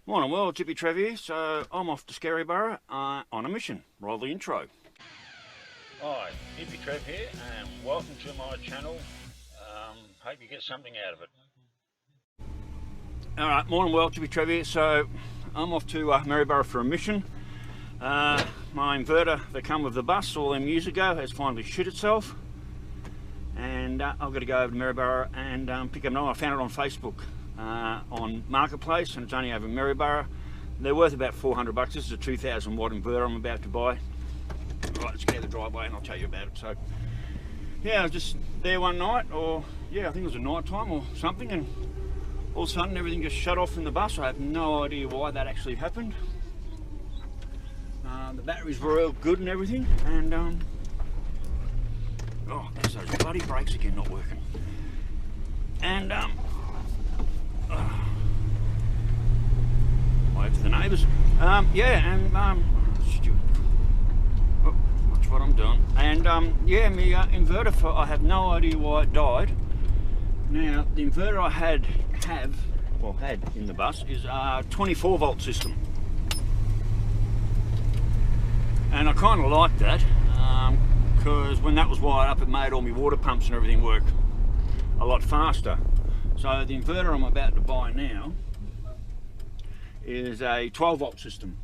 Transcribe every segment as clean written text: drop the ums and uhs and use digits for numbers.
Morning, well, it's Hippy Trev here. So I'm off to Scaryborough on a mission. Roll the intro. Hi, Hippy Trev here, and welcome to my channel. Hope you get something out of it. Alright, morning, well, it's Hippy Trev here. So I'm off to Maryborough for a mission. My inverter that come with the bus all them years ago has finally shit itself. And I've got to go over to Maryborough and pick up another. I found it on Facebook. On Marketplace, and it's only over Maryborough. They're worth about 400 bucks. This is a 2000 watt inverter I'm about to buy. Right, let's get out the driveway and I'll tell you about it. So yeah, I was just there one night, or yeah, I think it was a night time or something, and all of a sudden everything just shut off in the bus. I have no idea why that actually happened. The batteries were all good and everything, and oh, there's those bloody brakes again not working. And wave to the neighbours. Yeah, and stupid. Oh, watch what I'm doing. And yeah, my inverter, I have no idea why it died. Now the inverter I had in the bus is a 24 volt system, and I kind of like that because when that was wired up, it made all my water pumps and everything work a lot faster. So the inverter I'm about to buy now is a 12 volt system.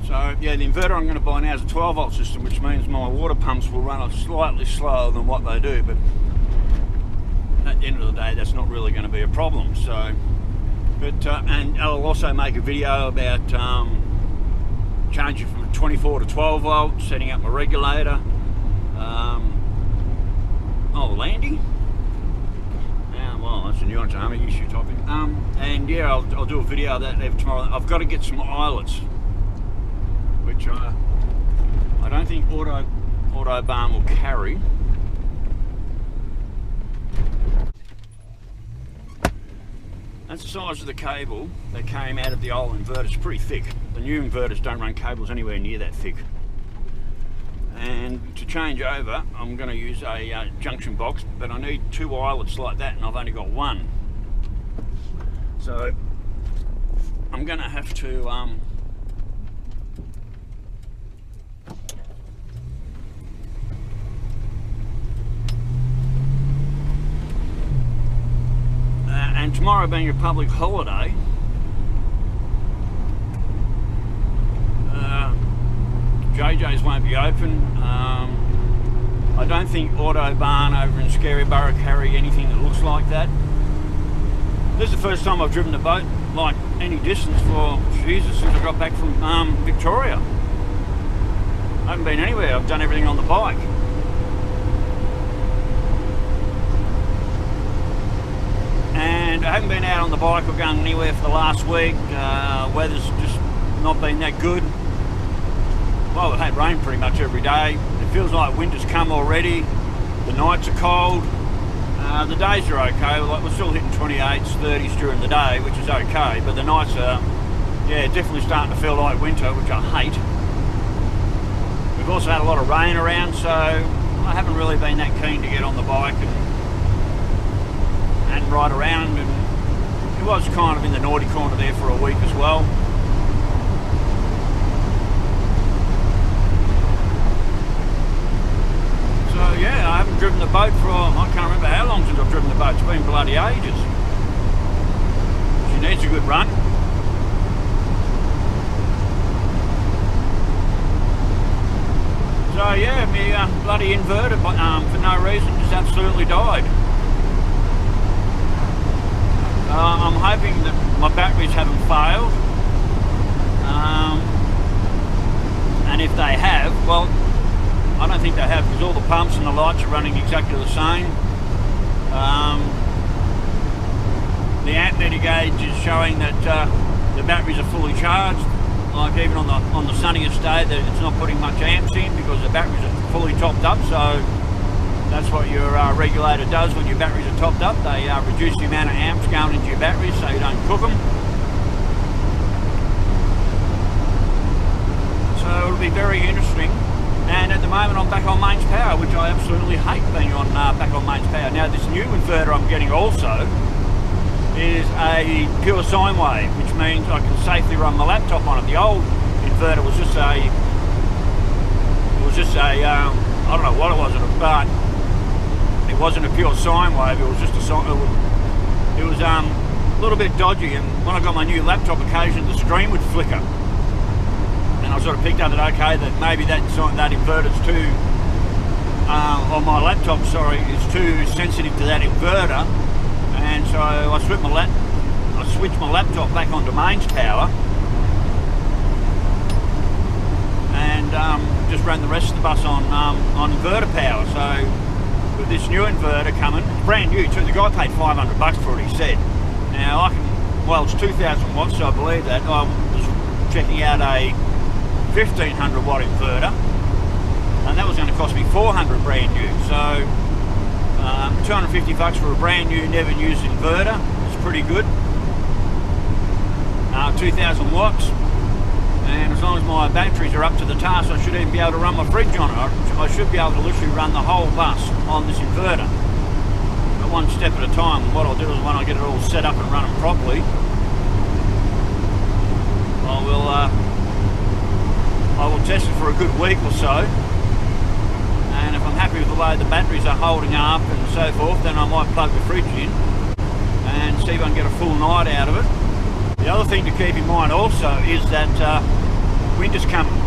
So yeah, the inverter I'm going to buy now is a 12 volt system, which means my water pumps will run slightly slower than what they do, but at the end of the day that's not really going to be a problem. So and I'll also make a video about changing from 24 to 12 volt, setting up my regulator. Oh, Landy? Yeah, well, that's a nuance army issue topic. And yeah, I'll do a video of that tomorrow. I've got to get some eyelets, which I don't think Autobahn will carry. That's the size of the cable that came out of the old inverter. It's pretty thick. The new inverters don't run cables anywhere near that thick. And to change over, I'm going to use a junction box, but I need two eyelets like that, and I've only got one. So I'm going to have to and tomorrow being a public holiday, JJ's won't be open. I don't think Autobahn over in Scaryborough carry anything that looks like that. This is the first time I've driven a boat like any distance for Jesus since I got back from Victoria. I haven't been anywhere. I've done everything on the bike. And I haven't been out on the bike or going anywhere for the last week. Weather's just not been that good. Well, we've had rain pretty much every day. It feels like winter's come already. The nights are cold. The days are okay. Like, we're still hitting 28s, 30s during the day, which is okay. But the nights are, yeah, definitely starting to feel like winter, which I hate. We've also had a lot of rain around, so I haven't really been that keen to get on the bike and ride around, and it was kind of in the naughty corner there for a week as well. So yeah, I haven't driven the boat for, I can't remember how long since I've driven the boat. It's been bloody ages. She needs a good run. So yeah, my bloody inverter for no reason just absolutely died. I'm hoping that my batteries haven't failed, and if they have, well, I don't think they have, because all the pumps and the lights are running exactly the same. The amp meter gauge is showing that the batteries are fully charged. Like even on the sunniest day, that it's not putting much amps in because the batteries are fully topped up. So that's what your regulator does when your batteries are topped up. They reduce the amount of amps going into your batteries so you don't cook them. be very interesting. And at the moment I'm back on mains power, which I absolutely hate being on back on mains power. Now this new inverter I'm getting also is a pure sine wave, which means I can safely run my laptop on it. The old inverter was just a, I don't know what it was, but it wasn't a pure sine wave. It was just a it was a little bit dodgy, and when I got my new laptop, occasionally the screen would flicker. And I sort of picked up that okay, that maybe that inverter's too on my laptop, sorry, is too sensitive to that inverter. And so I switched my laptop back onto mains power, and just ran the rest of the bus on inverter power. So with this new inverter coming, it's brand new too. The guy paid $500 for it, he said. Now I can, well, it's 2,000 watts, so I believe that. I was checking out a 1,500 watt inverter, and that was going to cost me $400 brand new. So $250 for a brand new, never used inverter. It's pretty good. 2,000 watts, and as long as my batteries are up to the task, I should even be able to run my fridge on it. I should be able to literally run the whole bus on this inverter, but one step at a time. And what I'll do is when I get it all set up and running properly, I will test it for a good week or so, and if I'm happy with the way the batteries are holding up and so forth, then I might plug the fridge in and see if I can get a full night out of it. The other thing to keep in mind also is that winter's coming,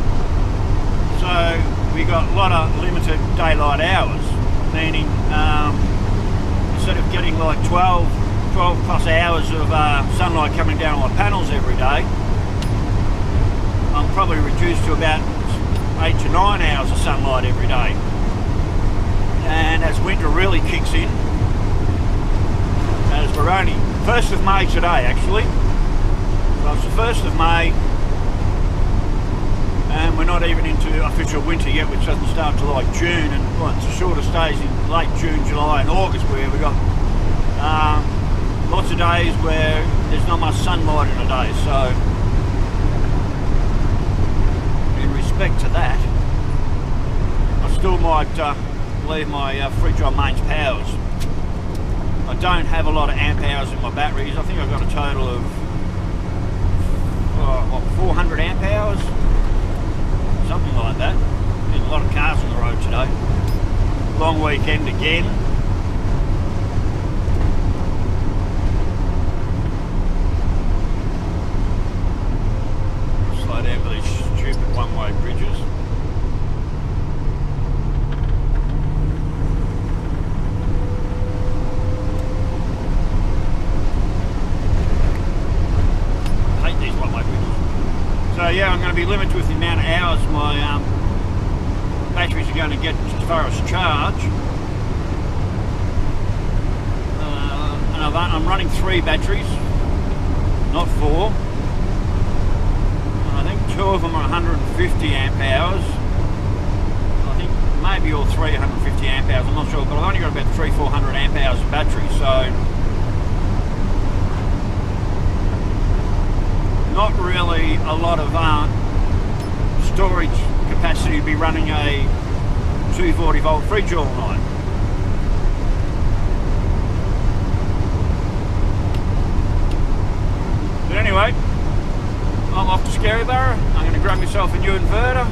so we got a lot of limited daylight hours, meaning instead of getting like 12 plus hours of sunlight coming down on my panels every day, I'm probably reduced to about 8 to 9 hours of sunlight every day. And as winter really kicks in, as we're only 1st of May today actually, so it's the 1st of May, and we're not even into official winter yet, which doesn't start till like June, and well, it's the shortest days in late June, July and August, where we've got lots of days where there's not much sunlight in a day. So in respect to that, I still might leave my fridge on mains powers. I don't have a lot of amp hours in my batteries. I think I've got a total of 400 amp hours, something like that. There's a lot of cars on the road today. Long weekend again. Slow down for these stupid one-way bridges. So yeah, I'm going to be limited with the amount of hours my batteries are going to get as far as charge. And I'm running 3 batteries, not 4. And I think 2 of them are 150 amp hours. I think maybe all 3 are 150 amp hours, I'm not sure, but I've only got about 300-400 amp hours of battery, so not really a lot of storage capacity to be running a 240 volt fridge all night. But anyway, I'm off to Scaryborough. I'm going to grab myself a new inverter.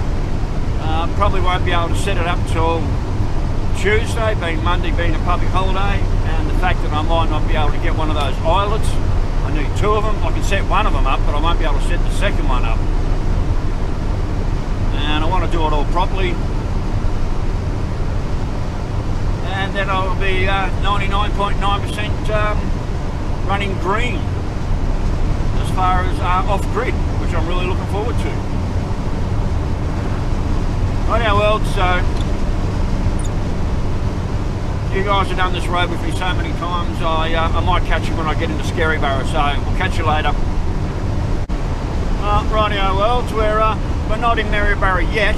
Probably won't be able to set it up till Tuesday, being Monday being a public holiday, and the fact that I might not be able to get one of those eyelets. I need 2 of them. I can set one of them up, but I won't be able to set the second one up. And I want to do it all properly. And then I'll be 99.9% running green as far as off-grid, which I'm really looking forward to. Right, world, so you guys have done this road with me so many times, I might catch you when I get into Scaryborough, so we'll catch you later. Rightio worlds, we're not in Maryborough yet.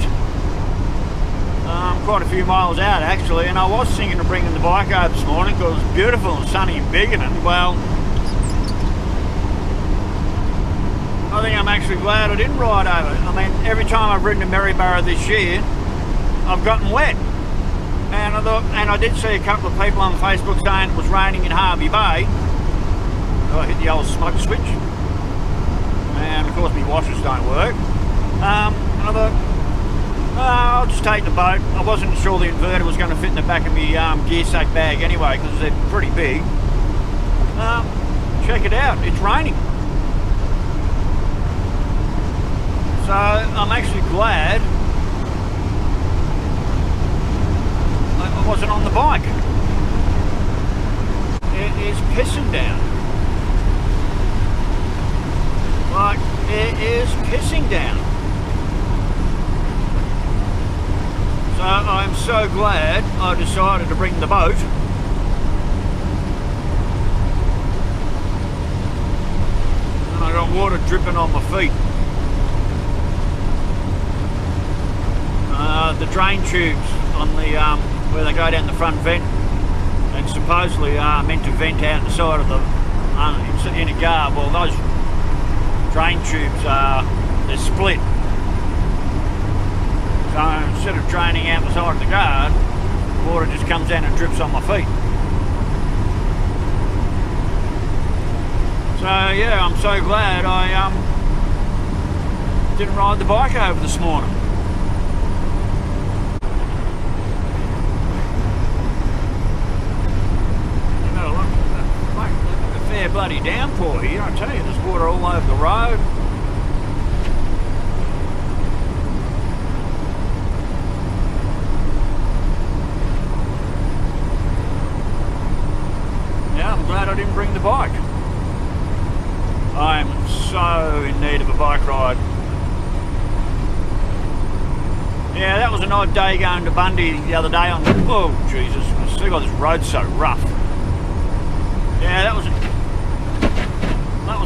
Quite a few miles out actually, and I was thinking of bringing the bike over this morning because it was beautiful and sunny and big, and well, I think I'm actually glad I didn't ride over. I mean, every time I've ridden to Maryborough this year, I've gotten wet. And I did see a couple of people on Facebook saying it was raining in Harvey Bay. So I hit the old smoke switch. And of course my washers don't work. And I thought, I'll just take the boat. I wasn't sure the inverter was going to fit in the back of my gear sack bag anyway, because they're pretty big. Check it out, it's raining. So I'm actually glad I wasn't on the bike. It is pissing down. Like, it is pissing down. So I'm so glad I decided to bring the boat. And I got water dripping on my feet. The drain tubes on the where they go down the front vent, and supposedly are meant to vent out the side of the inner guard. Well, those drain tubes they're split. So instead of draining out the side of the guard, water just comes down and drips on my feet. So yeah, I'm so glad I didn't ride the bike over this morning. Fair bloody downpour here, I tell you, there's water all over the road. Yeah, I'm glad I didn't bring the bike. I'm so in need of a bike ride. Yeah, that was an odd day going to Bundy the other day on, oh Jesus, I see why this road's so rough. Yeah, that was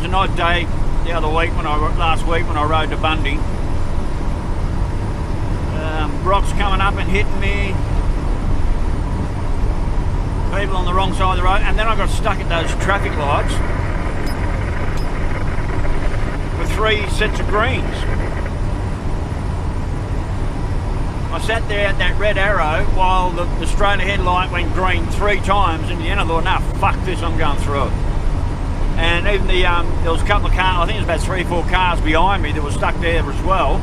an odd day the other week last week when I rode to Bundy. Rocks coming up and hitting me. People on the wrong side of the road, and then I got stuck at those traffic lights with 3 sets of greens. I sat there at that red arrow while the straight ahead light went green 3 times, and in the end I thought, nah, fuck this, I'm going through it. And even there was a couple of cars, I think it was about 3 or 4 cars behind me that were stuck there as well.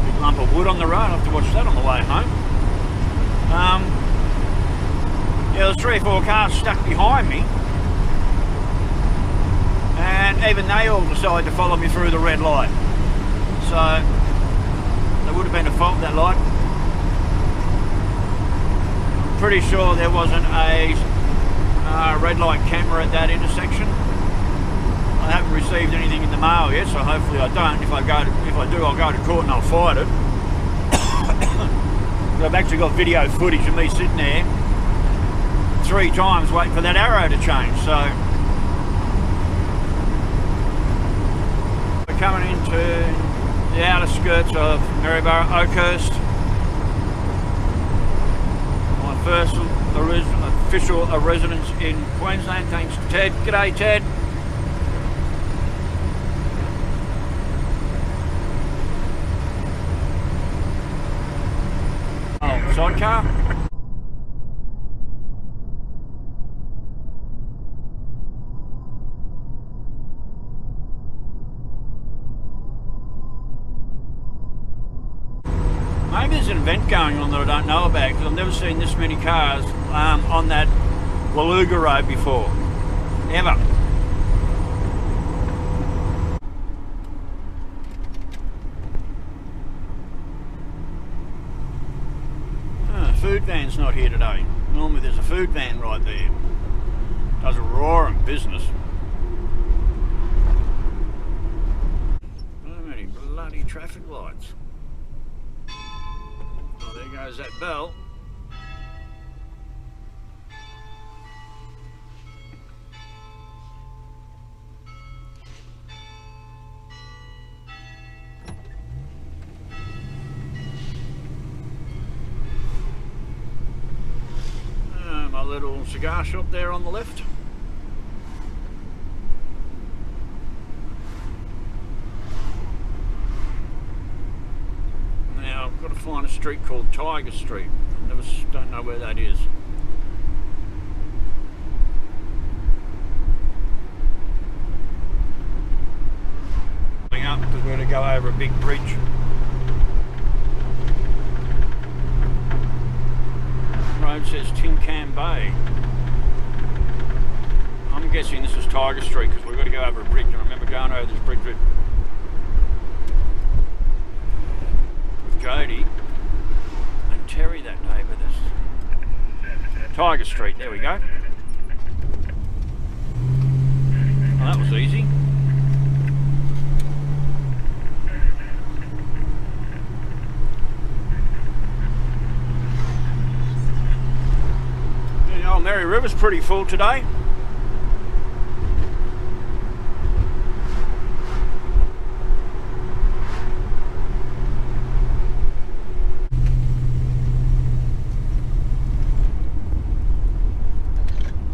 Big lump of wood on the road, I'll have to watch that on the way home. Yeah, there was 3 or 4 cars stuck behind me. And even they all decided to follow me through the red light. So, there would have been a fault with that light. I'm pretty sure there wasn't a red light camera at that intersection. I haven't received anything in the mail yet, so hopefully I don't. If I do, I'll go to court and I'll fight it. But I've actually got video footage of me sitting there 3 times waiting for that arrow to change. So we're coming into the outer skirts of Scaryborough, Oakhurst. My first official residence in Queensland, thanks to Ted. G'day, Ted. Oh, sidecar. Maybe there's an event going on that I don't know about, because I've never seen this many cars on that Waluga road before, ever. Food van's not here today. Normally there's a food van right there. Does a roaring business. So many bloody traffic lights. Oh, there goes that bell. My little cigar shop there on the left. find a street called Tiger Street. Don't know where that is. Coming up because we're going to go over a big bridge. Road says Tin Can Bay. I'm guessing this is Tiger Street because we've got to go over a bridge, and I remember going over this bridge with Jody and Terry that day with us. Tiger Street, there we go. Well, that was easy. The old Mary River's pretty full today.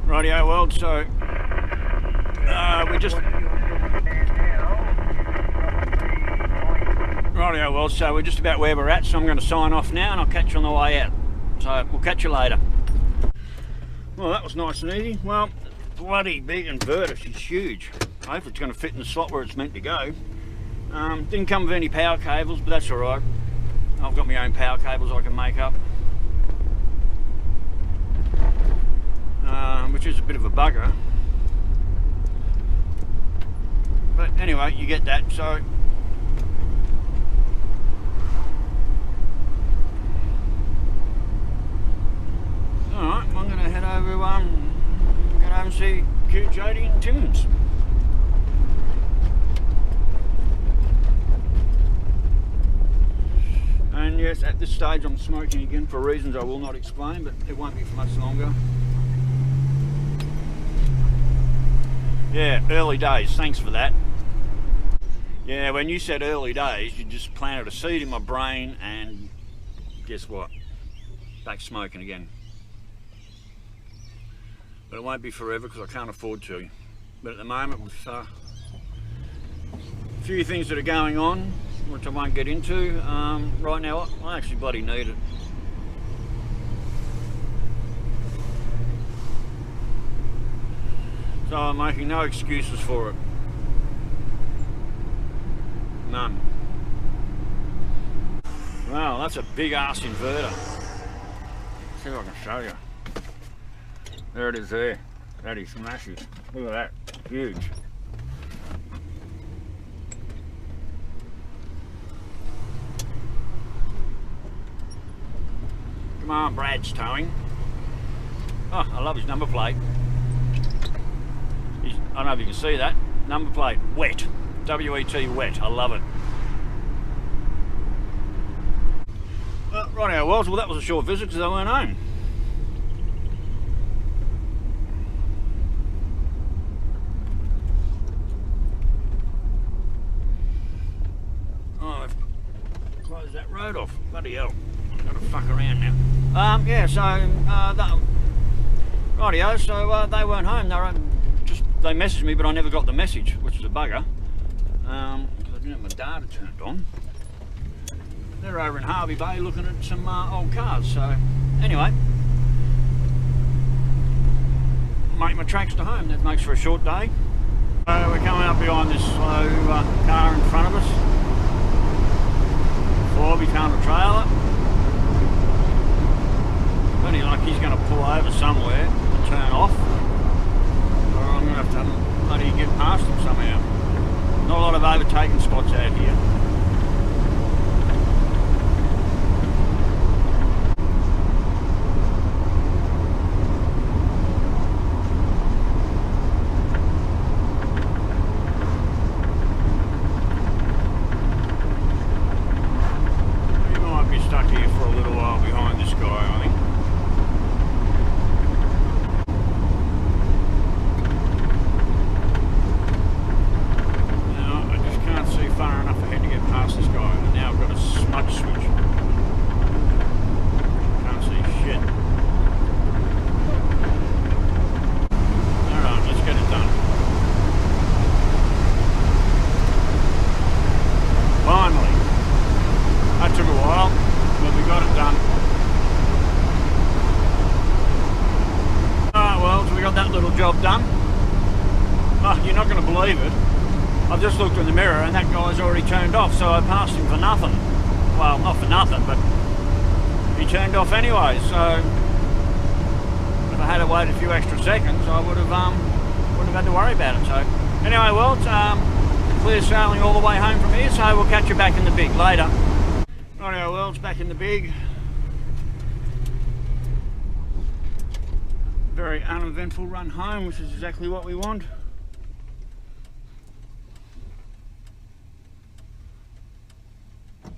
Rightio world, so we just rightio world, so we're just about where we're at, so I'm going to sign off now and I'll catch you on the way out. So we'll catch you later. Well, that was nice and easy. Well, bloody big inverter, she's huge. Hopefully it's going to fit in the slot where it's meant to go. Didn't come with any power cables, but that's alright. I've got my own power cables I can make up. Which is a bit of a bugger, but anyway, you get that. So alright, I'm going to head over, go home and see cute Jody and Tim's. And yes, at this stage I'm smoking again for reasons I will not explain, but it won't be for much longer. Yeah, early days, thanks for that. Yeah, when you said early days, you just planted a seed in my brain, and guess what? Back smoking again. But it won't be forever because I can't afford to. But at the moment, with a few things that are going on, which I won't get into, right now I actually bloody need it. So I'm making no excuses for it. None. Wow, that's a big ass inverter. Let's see if I can show you. There it is there. That is massive. Look at that. Huge. Come on, Brad's towing. Oh, I love his number plate. I don't know if you can see that. Number plate, wet. W-E-T, wet. I love it. Right, well, that was a short visit because I weren't home. Oh, I've closed that road off. Bloody hell. I've got to fuck around now. Yeah, so, rightio, so they weren't home. They messaged me, but I never got the message, which is a bugger, because I didn't have my data turned on. They're over in Harvey Bay looking at some old cars, so anyway, make my tracks to home. That makes for a short day. So we're coming up behind this slow car in front of us. Before we become a trailer. Only like he's going to pull over somewhere and turn off. I'm going to have to bloody get past them somehow. Not a lot of overtaking spots out here. We might be stuck here for a little while behind this guy, I think. Far enough ahead. believe it, I've just looked in the mirror and that guy's already turned off, so I passed him for nothing. Well, not for nothing, but he turned off anyway, so if I had to wait a few extra seconds, I wouldn't have had to worry about it. So anyway, well, it's clear sailing all the way home from here, so we'll catch you back in the big later. Rightio, well, it's back in the big. Very uneventful run home, which is exactly what we want. I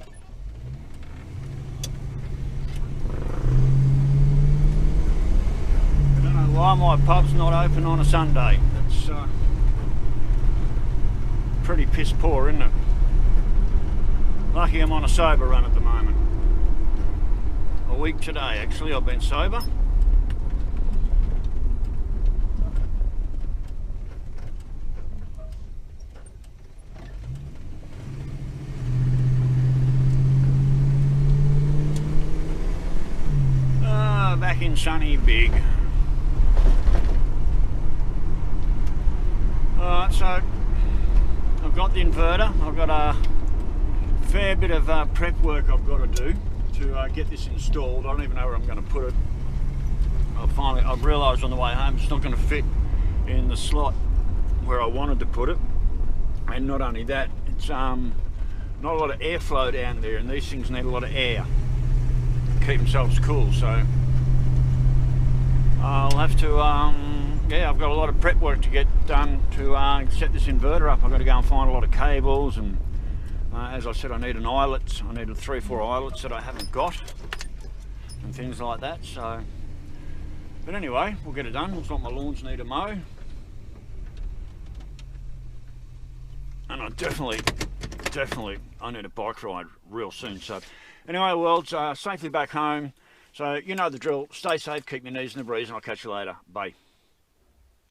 don't know why my pub's not open on a Sunday. That's pretty piss poor, isn't it? Lucky I'm on a sober run at the moment. A week today, actually, I've been sober. Back in sunny Big. Alright, so I've got the inverter. I've got a fair bit of prep work I've got to do to get this installed. I don't even know where I'm going to put it. I've realised on the way home it's not going to fit in the slot where I wanted to put it. And not only that, it's not a lot of airflow down there, and these things need a lot of air to keep themselves cool. So I'll have to, yeah, I've got a lot of prep work to get done to set this inverter up. I've got to go and find a lot of cables, and as I said, I need an eyelet. I needed 3 or 4 eyelets that I haven't got, and things like that. So, but anyway, we'll get it done. Looks like my lawns need a mow, and I definitely I need a bike ride real soon. So anyway, well, it's safely back home. So you know the drill. Stay safe, keep your knees in the breeze, and I'll catch you later. Bye.